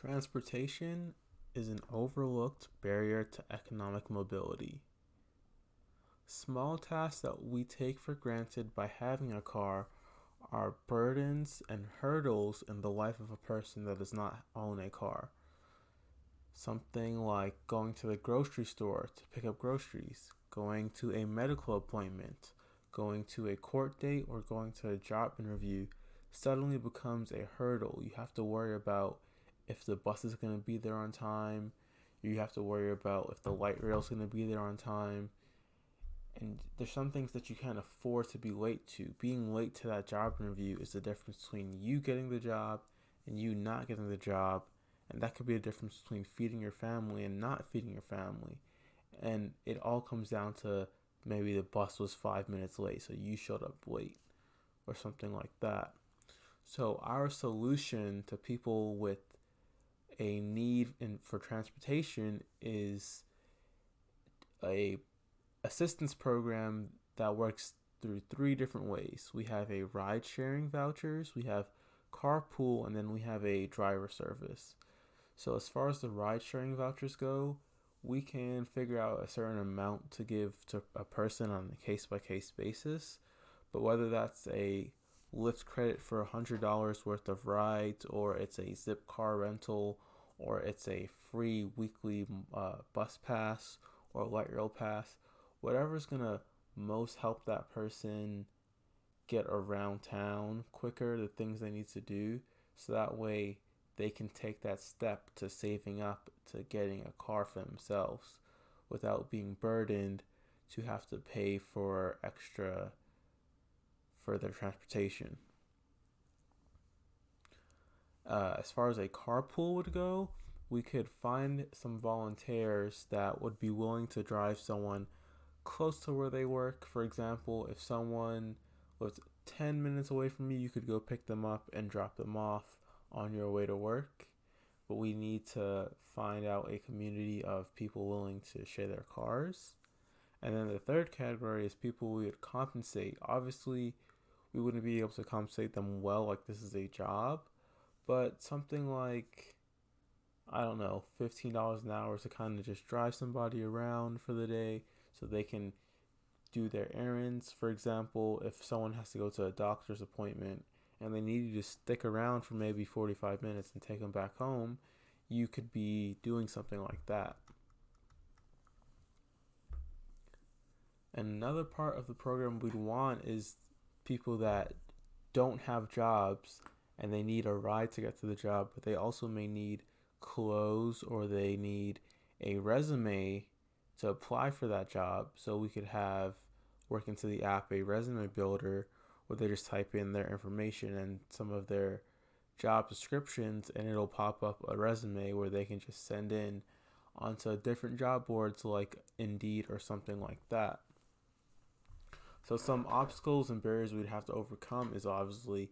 Transportation is an overlooked barrier to economic mobility. Small tasks that we take for granted by having a car are burdens and hurdles in the life of a person that does not own a car. Something like going to the grocery store to pick up groceries, going to a medical appointment, going to a court date, or going to a job interview suddenly becomes a hurdle. You have to worry about if the bus is going to be there on time. You have to worry about if the light rail is going to be there on time. And there's some things that you can't afford to be late to. Being late to that job interview is the difference between you getting the job and you not getting the job. And that could be a difference between feeding your family and not feeding your family. And it all comes down to maybe the bus was 5 minutes late, so you showed up late or something like that. So our solution to people with a need for transportation is a assistance program that works through three different ways. We have a ride sharing vouchers, we have carpool, and then we have a driver service. So as far as the ride sharing vouchers go, we can figure out a certain amount to give to a person on a case by case basis. But whether that's a Lyft credit for $100 worth of rides, or it's a Zip car rental, or it's a free weekly bus pass or light rail pass, whatever's gonna most help that person get around town quicker, the things they need to do, so that way they can take that step to saving up to getting a car for themselves without being burdened to have to pay for extra for their transportation. As far as a carpool would go, we could find some volunteers that would be willing to drive someone close to where they work. For example, if someone was 10 minutes away from you, you could go pick them up and drop them off on your way to work. But we need to find out a community of people willing to share their cars. And then the third category is people we would compensate. Obviously, we wouldn't be able to compensate them well, like this is a job, but something like, I don't know, $15 an hour to kind of just drive somebody around for the day so they can do their errands. For example, if someone has to go to a doctor's appointment and they need you to stick around for maybe 45 minutes and take them back home, you could be doing something like that. And another part of the program we'd want is people that don't have jobs and they need a ride to get to the job, but they also may need clothes or they need a resume to apply for that job. So we could have work into the app a resume builder where they just type in their information and some of their job descriptions, and it'll pop up a resume where they can just send in onto different job boards like Indeed or something like that. So some obstacles and barriers we'd have to overcome is obviously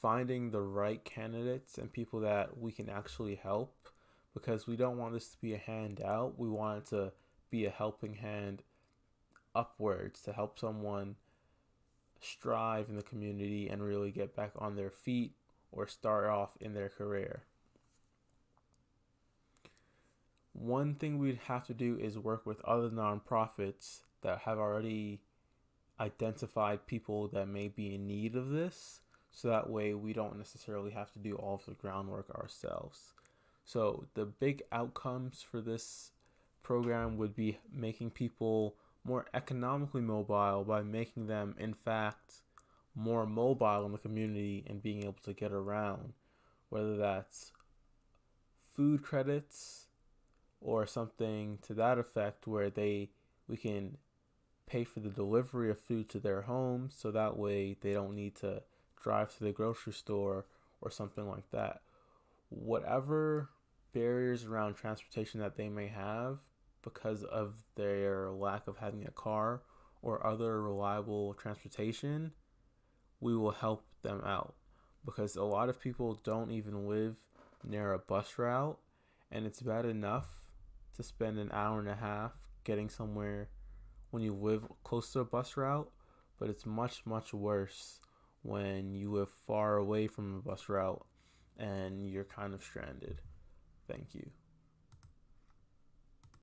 finding the right candidates and people that we can actually help, because we don't want this to be a handout. We want it to be a helping hand upwards to help someone strive in the community and really get back on their feet or start off in their career. One thing we'd have to do is work with other nonprofits that have already identified people that may be in need of this, so that way we don't necessarily have to do all of the groundwork ourselves. So the big outcomes for this program would be making people more economically mobile by making them, in fact, more mobile in the community and being able to get around, whether that's food credits or something to that effect where we can pay for the delivery of food to their homes, so that way they don't need to drive to the grocery store or something like that. Whatever barriers around transportation that they may have because of their lack of having a car or other reliable transportation, we will help them out, because a lot of people don't even live near a bus route, and it's bad enough to spend an hour and a half getting somewhere when you live close to a bus route, but it's much, much worse when you live far away from a bus route and you're kind of stranded. Thank you.